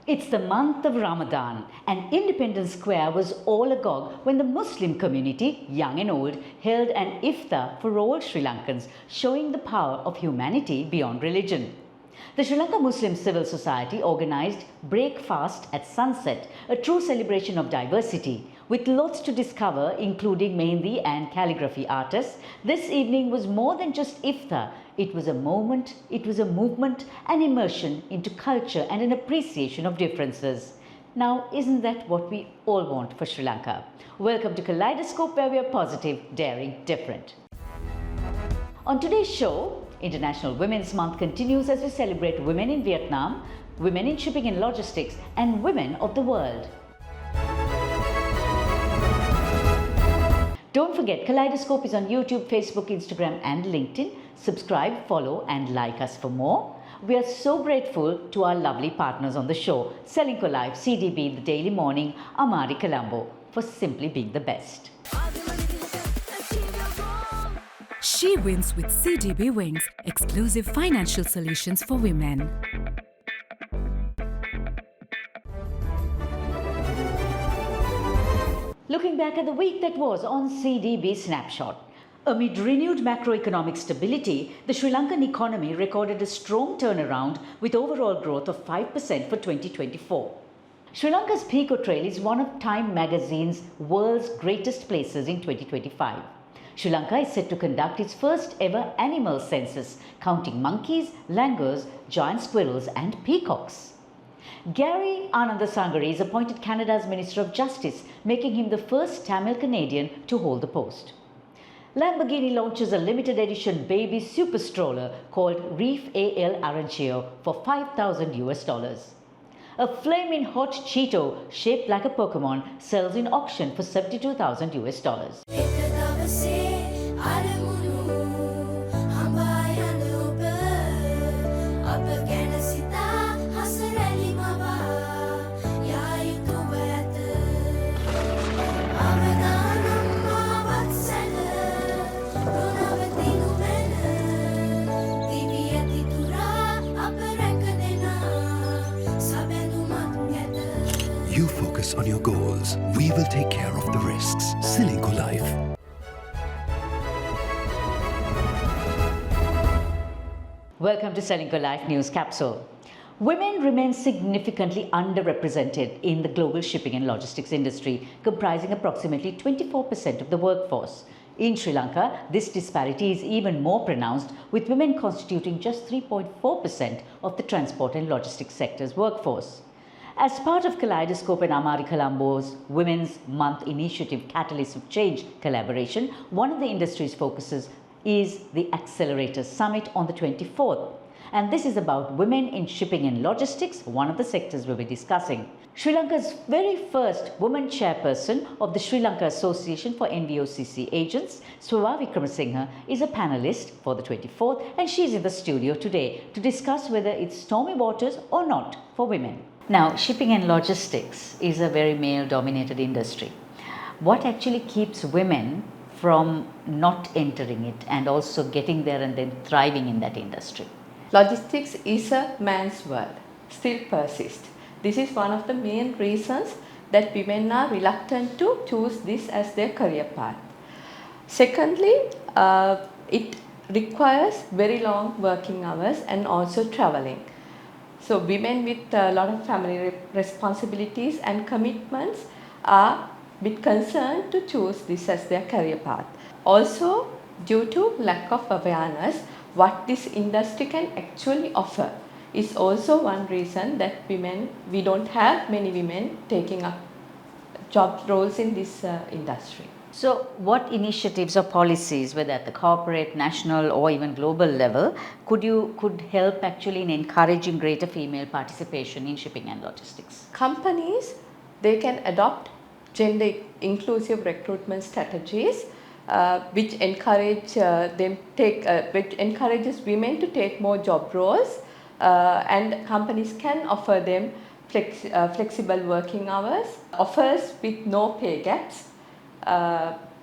It's the month of Ramadan, and Independence Square was all agog when the Muslim community, young and old, held an iftar for all Sri Lankans, showing the power of humanity beyond religion. The Sri Lanka Muslim Civil Society organised Break Fast at Sunset, a true celebration of diversity. With lots to discover, including Mehndi and calligraphy artists, this evening was more than just iftar. It was a moment, it was a movement, an immersion into culture and an appreciation of differences. Now, isn't that what we all want for Sri Lanka? Welcome to Kaleidoscope, where we are positive, daring, different. On today's show, International Women's Month continues as we celebrate women in Vietnam, women in shipping and logistics, and women of the world. Don't forget, Kaleidoscope is on YouTube, Facebook, Instagram, and LinkedIn. Subscribe, follow, and like us for more. We are so grateful to our lovely partners on the show, Srilanka Life, CDB, The Daily Morning, Amari Colombo, for simply being the best. She wins with CDB Wings, exclusive financial solutions for women. Looking back at the week that was on CDB Snapshot. Amid renewed macroeconomic stability, the Sri Lankan economy recorded a strong turnaround with overall growth of 5% for 2024. Sri Lanka's Pico Trail is one of Time magazine's world's greatest places in 2025. Sri Lanka is set to conduct its first ever animal census, counting monkeys, langurs, giant squirrels and peacocks. Gary Anandasangari is appointed Canada's Minister of Justice, making him the first Tamil Canadian to hold the post. Lamborghini launches a limited edition baby super stroller called Reef AL Aranceo for $5,000. A flaming hot Cheeto shaped like a Pokémon sells in auction for $72,000. You focus on your goals. We will take care of the risks. Srilanka Life. Welcome to Srilanka Life News Capsule. Women remain significantly underrepresented in the global shipping and logistics industry, comprising approximately 24% of the workforce. In Sri Lanka, this disparity is even more pronounced, with women constituting just 3.4% of the transport and logistics sector's workforce. As part of Kaleidoscope and Amari Colombo's Women's Month Initiative Catalyst of Change collaboration, one of the industry's focuses is the Accelerator Summit on the 24th. And this is about women in shipping and logistics, one of the sectors we'll be discussing. Sri Lanka's very first woman chairperson of the Sri Lanka Association for NVOCC Agents, Savithri, is a panelist for the 24th, and she's in the studio today to discuss whether it's stormy waters or not for women. Now, shipping and logistics is a very male-dominated industry. What actually keeps women from not entering it and also getting there and then thriving in that industry? Logistics is a man's world, still persists. This is one of the main reasons that women are reluctant to choose this as their career path. Secondly, it requires very long working hours and also traveling. So women with a lot of family responsibilities and commitments are a bit concerned to choose this as their career path. Also, due to lack of awareness, what this industry can actually offer is also one reason that we don't have many women taking up job roles in this industry. So, what initiatives or policies, whether at the corporate, national, or even global level, could help actually in encouraging greater female participation in shipping and logistics? Companies, they can adopt gender inclusive recruitment strategies, which encourage which encourages women to take more job roles, and companies can offer them flexible working hours, offers with no pay gaps.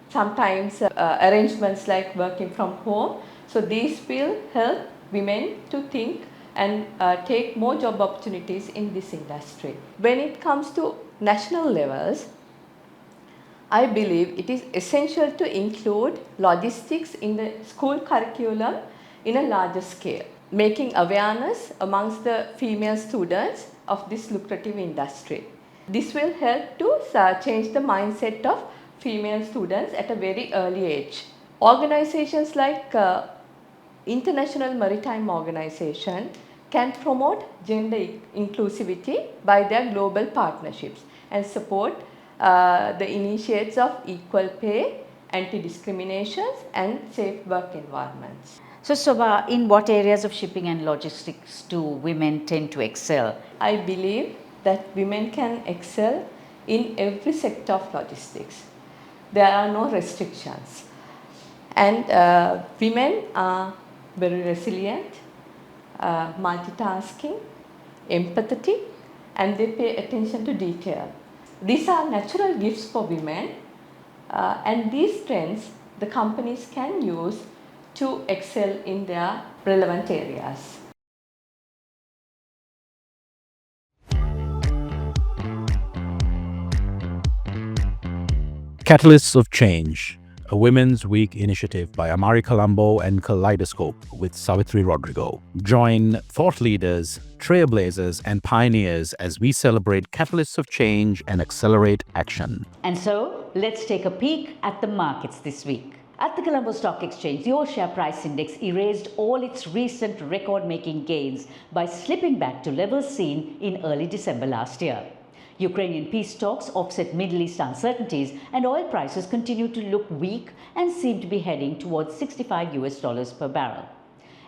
Sometimes arrangements like working from home. So these will help women to think and take more job opportunities in this industry. When it comes to national levels, I believe it is essential to include logistics in the school curriculum in a larger scale, making awareness amongst the female students of this lucrative industry. This will help to change the mindset of female students at a very early age. Organizations like International Maritime Organization can promote gender inclusivity by their global partnerships and support the initiatives of equal pay, anti-discriminations and safe work environments. So Shobha, in what areas of shipping and logistics do women tend to excel? I believe that women can excel in every sector of logistics. There are no restrictions. And women are very resilient, multitasking, empathetic, and they pay attention to detail. These are natural gifts for women, and these strengths the companies can use to excel in their relevant areas. Catalysts of Change, a Women's Week initiative by Amari Colombo and Kaleidoscope with Savithri Rodrigo. Join thought leaders, trailblazers, and pioneers as we celebrate catalysts of change and accelerate action. And so, let's take a peek at the markets this week. At the Colombo Stock Exchange, the all-share price index erased all its recent record-making gains by slipping back to levels seen in early December last year. Ukrainian peace talks offset Middle East uncertainties, and oil prices continue to look weak and seem to be heading towards $65 per barrel.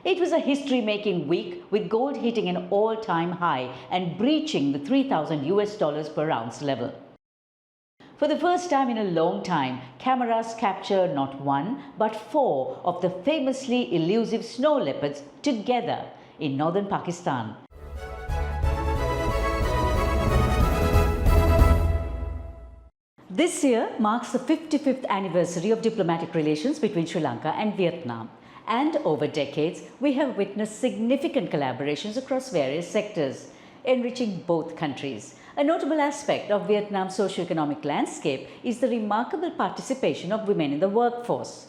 It was a history-making week, with gold hitting an all-time high and breaching the $3,000 per ounce level. For the first time in a long time, cameras captured not one but four of the famously elusive snow leopards together in northern Pakistan. This year marks the 55th anniversary of diplomatic relations between Sri Lanka and Vietnam. And over decades, we have witnessed significant collaborations across various sectors, enriching both countries. A notable aspect of Vietnam's socio-economic landscape is the remarkable participation of women in the workforce.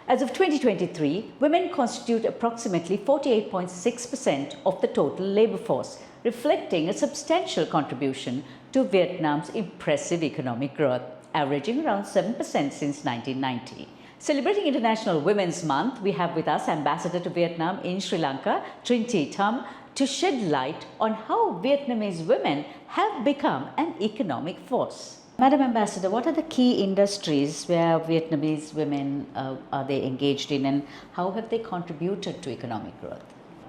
As of 2023, women constitute approximately 48.6% of the total labour force, reflecting a substantial contribution to Vietnam's impressive economic growth, averaging around 7% since 1990. Celebrating International Women's Month, we have with us Ambassador to Vietnam in Sri Lanka, Trinh Thi Tham, to shed light on how Vietnamese women have become an economic force. Madam Ambassador, what are the key industries where Vietnamese women are they engaged in, and how have they contributed to economic growth?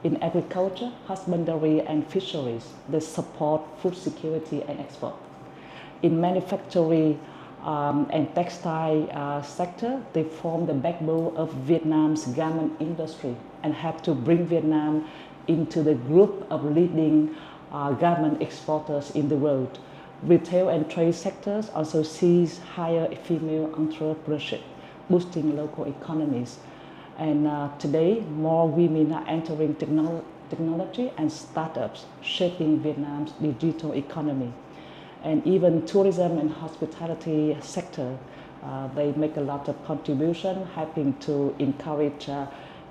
In agriculture, husbandry and fisheries, they support food security and export. In manufacturing and textile sector, they form the backbone of Vietnam's garment industry and help to bring Vietnam into the group of leading garment exporters in the world. Retail and trade sectors also sees higher female entrepreneurship, boosting local economies. And today, more women are entering technology and startups, shaping Vietnam's digital economy. And even tourism and hospitality sector, they make a lot of contribution, helping to encourage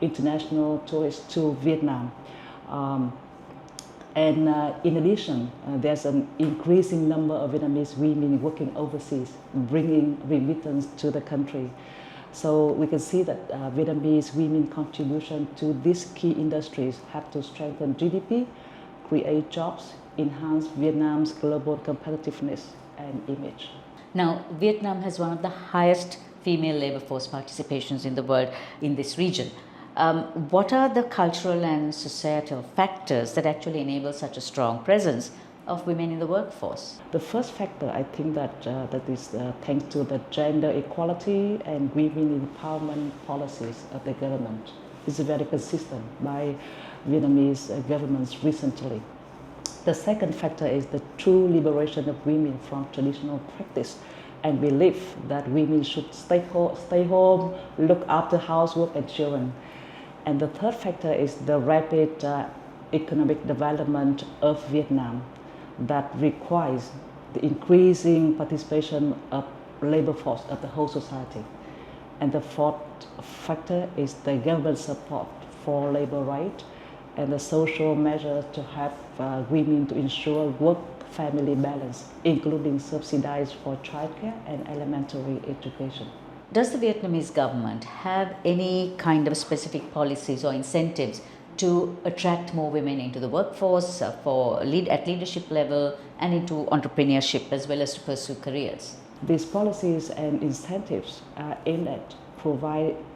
international tourists to Vietnam. In addition, there's an increasing number of Vietnamese women working overseas, bringing remittance to the country. So we can see that Vietnamese women's contribution to these key industries have to strengthen GDP, create jobs, enhance Vietnam's global competitiveness and image. Now, Vietnam has one of the highest female labour force participations in the world in this region. What are the cultural and societal factors that actually enable such a strong presence of women in the workforce? The first factor, I think that is thanks to the gender equality and women empowerment policies of the government. It's very consistent by Vietnamese governments recently. The second factor is the true liberation of women from traditional practice and belief that women should stay home, look after housework and children. And the third factor is the rapid economic development of Vietnam that requires the increasing participation of labor force of the whole society. And the fourth factor is the government support for labor rights and the social measures to help women to ensure work-family balance, including subsidies for childcare and elementary education. Does the Vietnamese government have any kind of specific policies or incentives to attract more women into the workforce at leadership level and into entrepreneurship as well as to pursue careers? These policies and incentives are aimed at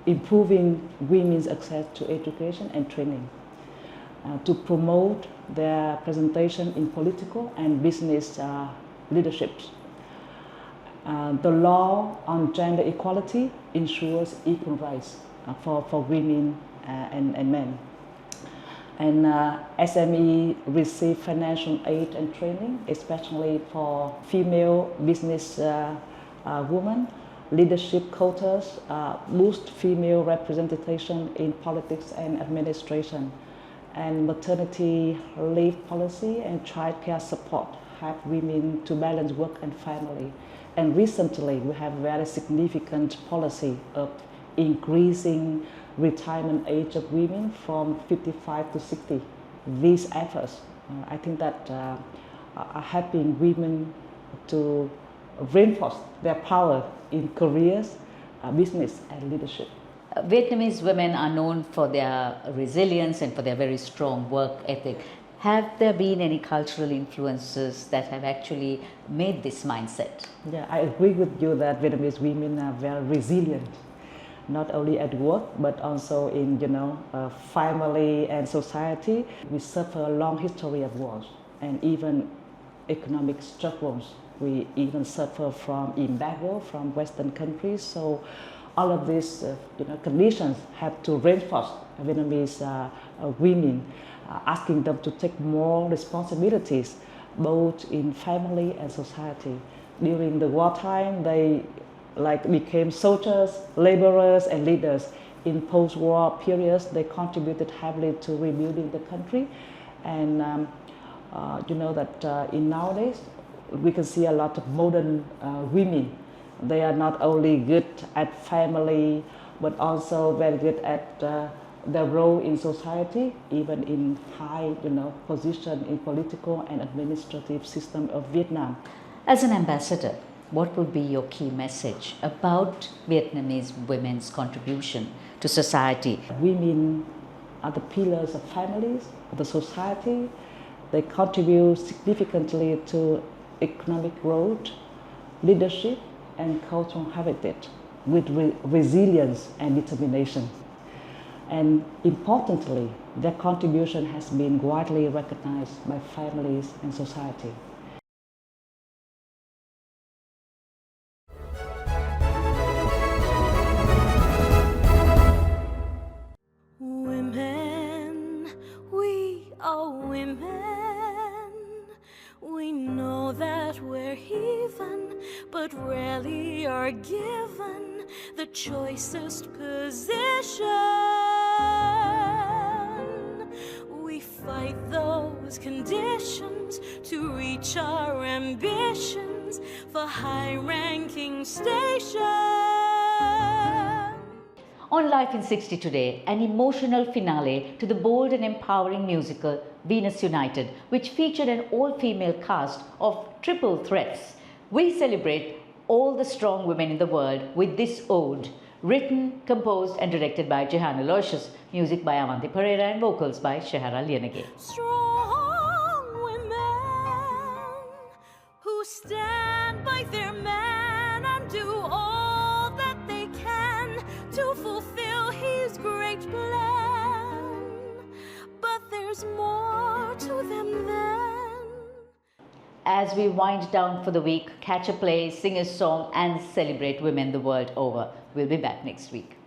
improving women's access to education and training, to promote their presentation in political and business leaderships. The law on gender equality ensures equal rights for women and men. And SME receive financial aid and training, especially for female business women. Leadership quotas boost female representation in politics and administration. And maternity leave policy and childcare support help women to balance work and family. And recently, we have a very significant policy of increasing retirement age of women from 55 to 60. These efforts, I think that are helping women to reinforce their power in careers, business and leadership. Vietnamese women are known for their resilience and for their very strong work ethic. Have there been any cultural influences that have actually made this mindset? Yeah, I agree with you that Vietnamese women are very resilient, not only at work but also in family and society. We suffer a long history of wars and even economic struggles. We even suffer from embargo from Western countries. So all of these conditions have to reinforce Vietnamese women, asking them to take more responsibilities both in family and society. During the wartime, they became soldiers, laborers and leaders. In post-war periods, they contributed heavily to rebuilding the country. And in nowadays, we can see a lot of modern women. They are not only good at family, but also very good at their role in society, even in high position in political and administrative system of Vietnam. As an ambassador, what would be your key message about Vietnamese women's contribution to society? Women are the pillars of families, of the society. They contribute significantly to economic growth, leadership, and cultural heritage with resilience and determination. And importantly, their contribution has been widely recognized by families and society. Women, we are women. We know that we're even, but rarely are given the choicest position. We fight those conditions to reach our ambitions for high-ranking stations. On Life in 60 today, an emotional finale to the bold and empowering musical Venus United, which featured an all-female cast of triple threats. We celebrate all the strong women in the world with this ode, written, composed and directed by Jehan Aloysius, music by Avanti Pereira and vocals by Shehara Lianage. Strong women who stand by their man and do all that they can to fulfill his great plan. But there's more to them than. As we wind down for the week, catch a play, sing a song and celebrate women the world over. We'll be back next week.